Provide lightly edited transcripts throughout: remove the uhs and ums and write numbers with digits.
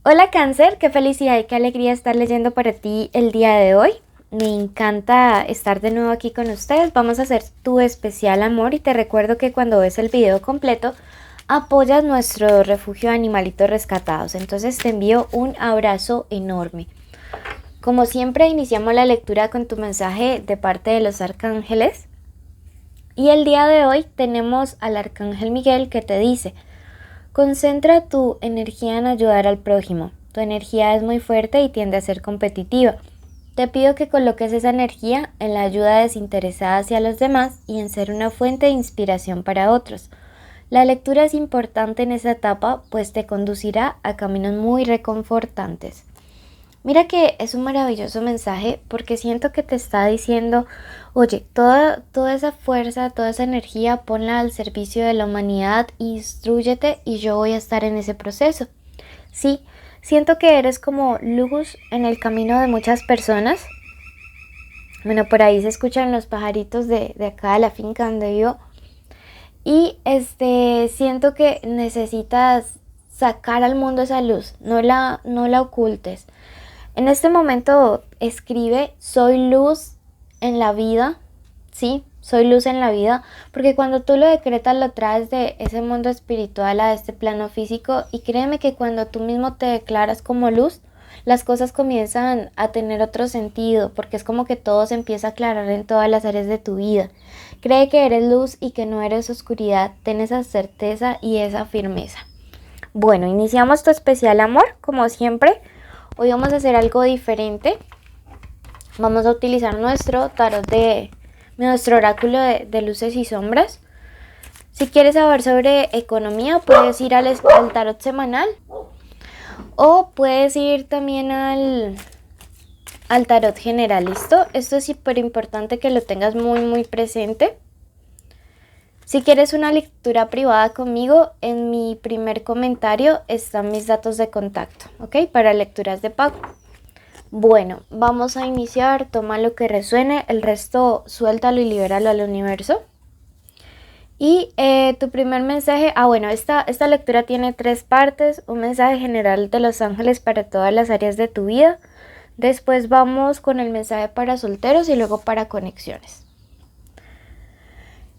Hola Cáncer, qué felicidad y qué alegría estar leyendo para ti el día de hoy. Me encanta estar de nuevo aquí con ustedes. Vamos a hacer tu especial amor y te recuerdo que cuando ves el video completo apoyas nuestro refugio de animalitos rescatados. Entonces te envío un abrazo enorme. Como siempre iniciamos la lectura con tu mensaje de parte de los arcángeles. Y el día de hoy tenemos al arcángel Miguel que te dice: concentra tu energía en ayudar al prójimo. Tu energía es muy fuerte y tiende a ser competitiva. Te pido que coloques esa energía en la ayuda desinteresada hacia los demás y en ser una fuente de inspiración para otros. La lectura es importante en esa etapa, pues te conducirá a caminos muy reconfortantes. Mira que es un maravilloso mensaje porque siento que te está diciendo: oye, toda esa fuerza, toda esa energía, ponla al servicio de la humanidad, instrúyete y yo voy a estar en ese proceso. Sí, siento que eres como luz en el camino de muchas personas. Bueno, por ahí se escuchan los pajaritos de acá de la finca donde vivo. Y siento que necesitas sacar al mundo esa luz, no la ocultes. En este momento escribe: soy luz en la vida, ¿sí? Soy luz en la vida, porque cuando tú lo decretas lo traes de ese mundo espiritual a este plano físico, y créeme que cuando tú mismo te declaras como luz, las cosas comienzan a tener otro sentido, porque es como que todo se empieza a aclarar en todas las áreas de tu vida. Cree que eres luz y que no eres oscuridad, ten esa certeza y esa firmeza. Bueno, iniciamos tu especial amor, como siempre. Hoy vamos a hacer algo diferente. Vamos a utilizar nuestro tarot nuestro oráculo de luces y sombras. Si quieres saber sobre economía, puedes ir al tarot semanal o puedes ir también al tarot general. ¿Listo? Esto es súper importante que lo tengas muy presente. Si quieres una lectura privada conmigo, en mi primer comentario están mis datos de contacto, ¿ok? Para lecturas de pago. Bueno, vamos a iniciar. Toma lo que resuene, el resto suéltalo y libéralo al universo. Y tu primer mensaje, bueno, esta lectura tiene 3 partes: un mensaje general de los ángeles para todas las áreas de tu vida, después vamos con el mensaje para solteros y luego para conexiones.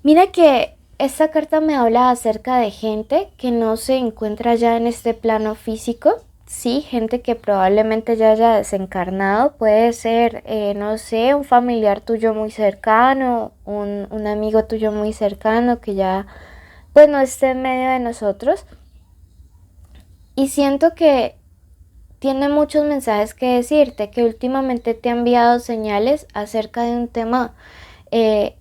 Mira que esta carta me habla acerca de gente que no se encuentra ya en este plano físico. Sí, gente que probablemente ya haya desencarnado. Puede ser, no sé, un familiar tuyo muy cercano, un amigo tuyo muy cercano que ya pues no esté en medio de nosotros. Y siento que tiene muchos mensajes que decirte, que últimamente te ha enviado señales acerca de un tema,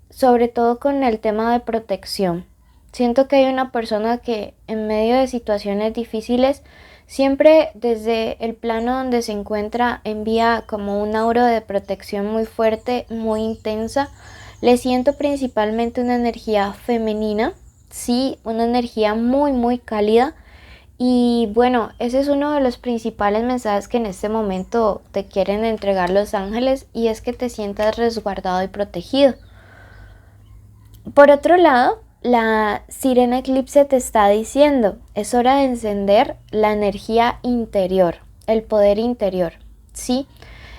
sobre todo con el tema de protección. Siento que hay una persona que en medio de situaciones difíciles, siempre desde el plano donde se encuentra, envía como un aura de protección muy fuerte, muy intensa. Le siento principalmente una energía femenina, sí, una energía muy cálida. Y bueno, ese es uno de los principales mensajes que en este momento te quieren entregar los ángeles, y es que te sientas resguardado y protegido. Por otro lado, la sirena eclipse te está diciendo: es hora de encender la energía interior, el poder interior, ¿sí?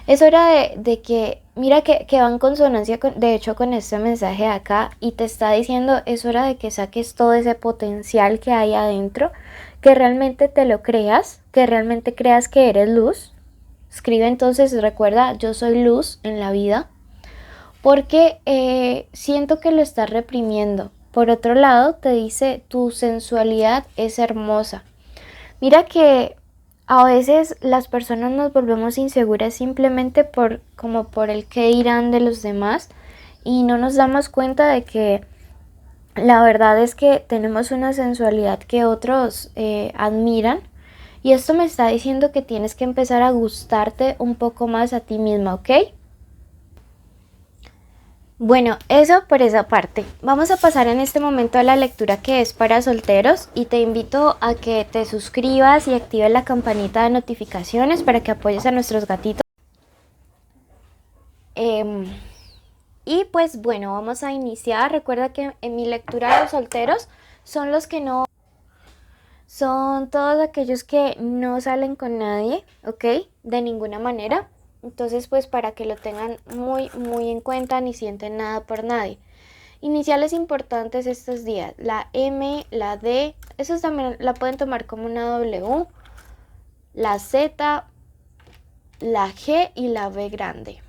Es hora de que, mira que va en consonancia de hecho con este mensaje de acá, y te está diciendo: es hora de que saques todo ese potencial que hay adentro, que realmente te lo creas, que realmente creas que eres luz. Escribe entonces, recuerda: yo soy luz en la vida, porque siento que lo estás reprimiendo. Por otro lado, te dice: tu sensualidad es hermosa. Mira que a veces las personas nos volvemos inseguras simplemente como por el qué dirán de los demás, y no nos damos cuenta de que la verdad es que tenemos una sensualidad que otros admiran, y esto me está diciendo que tienes que empezar a gustarte un poco más a ti misma, ¿ok? Bueno, eso por esa parte. Vamos a pasar en este momento a la lectura que es para solteros, y te invito a que te suscribas y actives la campanita de notificaciones para que apoyes a nuestros gatitos. Y pues bueno, vamos a iniciar. Recuerda que en mi lectura de los solteros son los que no Son todos aquellos que no salen con nadie, ¿ok? De ninguna manera. Entonces, pues para que lo tengan muy, muy en cuenta, ni sienten nada por nadie. Iniciales importantes estos días. La M, la D, eso también la pueden tomar como una W. La Z, la G y la B grande.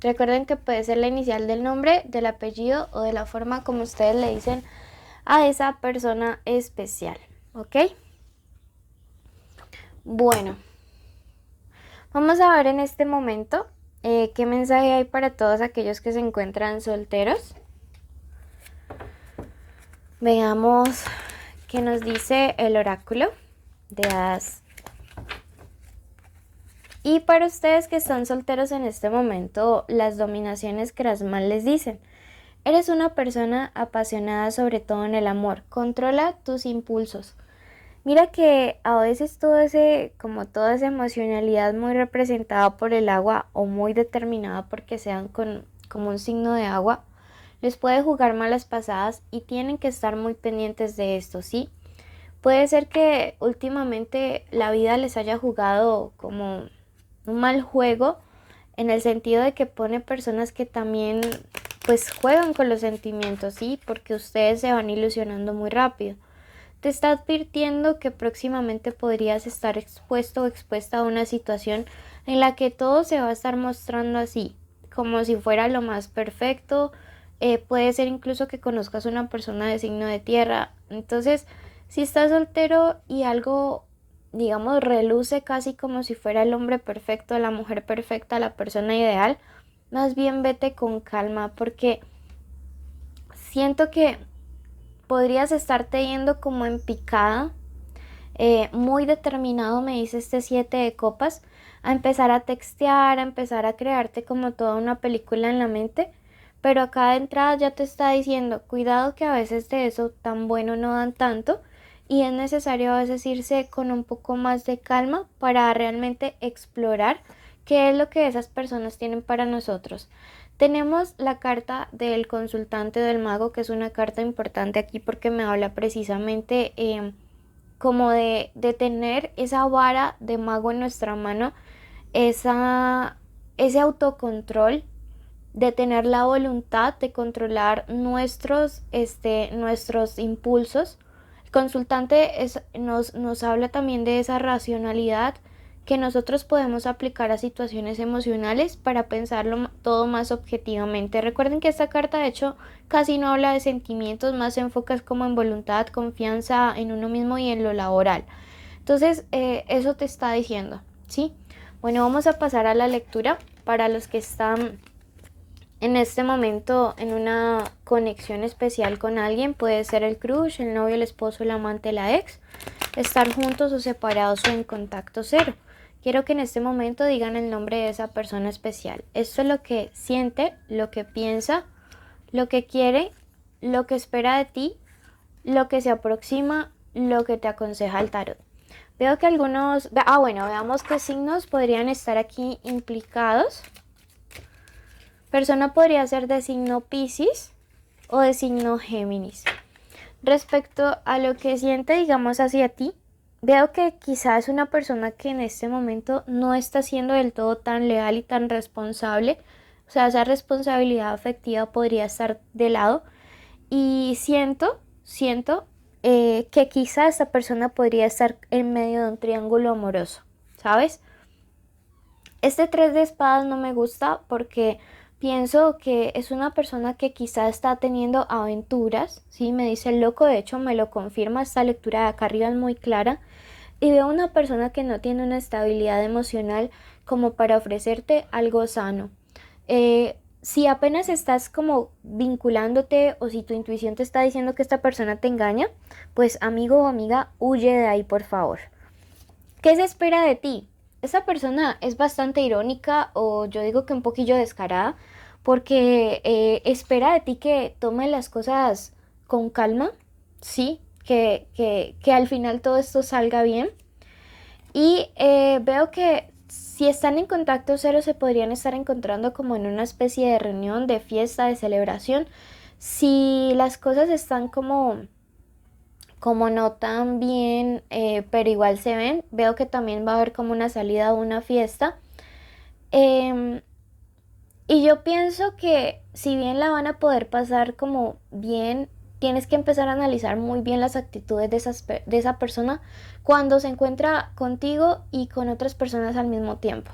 Recuerden que puede ser la inicial del nombre, del apellido o de la forma como ustedes le dicen a esa persona especial, ¿ok? Bueno, vamos a ver en este momento qué mensaje hay para todos aquellos que se encuentran solteros. Veamos qué nos dice el oráculo de hadas. Y para ustedes que están solteros en este momento, las dominaciones Krasmal les dicen: eres una persona apasionada sobre todo en el amor, controla tus impulsos. Mira que a veces toda esa emocionalidad muy representada por el agua o muy determinada porque sean como un signo de agua, les puede jugar malas pasadas y tienen que estar muy pendientes de esto, ¿sí? Puede ser que últimamente la vida les haya jugado como un mal juego en el sentido de que pone personas que también pues juegan con los sentimientos, ¿sí? Porque ustedes se van ilusionando muy rápido. Te está advirtiendo que próximamente podrías estar expuesto o expuesta a una situación en la que todo se va a estar mostrando así, como si fuera lo más perfecto. Puede ser incluso que conozcas una persona de signo de tierra. Entonces, si estás soltero y algo, digamos, reluce casi como si fuera el hombre perfecto, la mujer perfecta, la persona ideal, más bien vete con calma porque siento que podrías estarte yendo como en picada, muy determinado, me dice este 7 de copas, a empezar a textear, a empezar a crearte como toda una película en la mente, pero acá de entrada ya te está diciendo, cuidado que a veces de eso tan bueno no dan tanto y es necesario a veces irse con un poco más de calma para realmente explorar qué es lo que esas personas tienen para nosotros. Tenemos la carta del consultante del mago, que es una carta importante aquí porque me habla precisamente como de tener esa vara de mago en nuestra mano, ese autocontrol, de tener la voluntad de controlar nuestros impulsos. El consultante nos habla también de esa racionalidad que nosotros podemos aplicar a situaciones emocionales para pensarlo todo más objetivamente. Recuerden que esta carta de hecho casi no habla de sentimientos, más se enfoca como en voluntad, confianza en uno mismo y en lo laboral. Entonces eso te está diciendo, ¿sí? Bueno, vamos a pasar a la lectura para los que están en este momento en una conexión especial con alguien. Puede ser el crush, el novio, el esposo, el amante, la ex. Estar juntos o separados o en contacto cero. Quiero que en este momento digan el nombre de esa persona especial. Esto es lo que siente, lo que piensa, lo que quiere, lo que espera de ti, lo que se aproxima, lo que te aconseja el tarot. Veo que algunos... bueno, veamos qué signos podrían estar aquí implicados. Persona podría ser de signo Piscis o de signo Géminis. Respecto a lo que siente, digamos, hacia ti, veo que quizás es una persona que en este momento no está siendo del todo tan leal y tan responsable. O sea, esa responsabilidad afectiva podría estar de lado. Y siento que quizá esta persona podría estar en medio de un triángulo amoroso, ¿sabes? Este 3 de espadas no me gusta porque pienso que es una persona que quizá está teniendo aventuras, ¿sí? Me dice el loco, de hecho me lo confirma, esta lectura de acá arriba es muy clara. Y veo una persona que no tiene una estabilidad emocional como para ofrecerte algo sano. Si apenas estás como vinculándote o si tu intuición te está diciendo que esta persona te engaña, pues amigo o amiga, huye de ahí por favor. ¿Qué se espera de ti? Esta persona es bastante irónica o yo digo que un poquillo descarada porque espera de ti que tome las cosas con calma, ¿sí? Que al final todo esto salga bien. Y veo que si están en contacto cero se podrían estar encontrando como en una especie de reunión, de fiesta, de celebración. Si las cosas están como como no tan bien, pero igual se ven. Veo que también va a haber como una salida o una fiesta. Em, y yo pienso que si bien la van a poder pasar como bien, tienes que empezar a analizar muy bien las actitudes de esa persona cuando se encuentra contigo y con otras personas al mismo tiempo.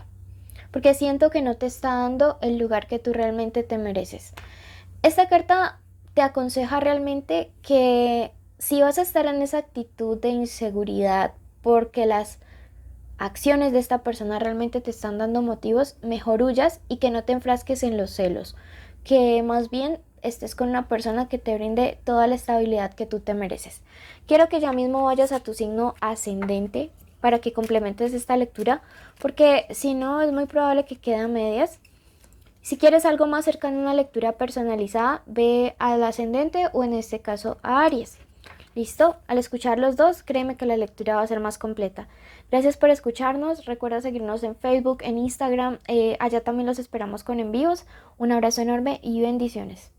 Porque siento que no te está dando el lugar que tú realmente te mereces. Esta carta te aconseja realmente que si vas a estar en esa actitud de inseguridad porque las acciones de esta persona realmente te están dando motivos, mejor huyas y que no te enfrasques en los celos, que más bien estés con una persona que te brinde toda la estabilidad que tú te mereces. Quiero que ya mismo vayas a tu signo ascendente para que complementes esta lectura, porque si no es muy probable que quede a medias. Si quieres algo más cercano a una lectura personalizada, ve al ascendente o en este caso a Aries. ¿Listo? Al escuchar los dos, créeme que la lectura va a ser más completa. Gracias por escucharnos. Recuerda seguirnos en Facebook, en Instagram. Allá también los esperamos con envíos. Un abrazo enorme y bendiciones.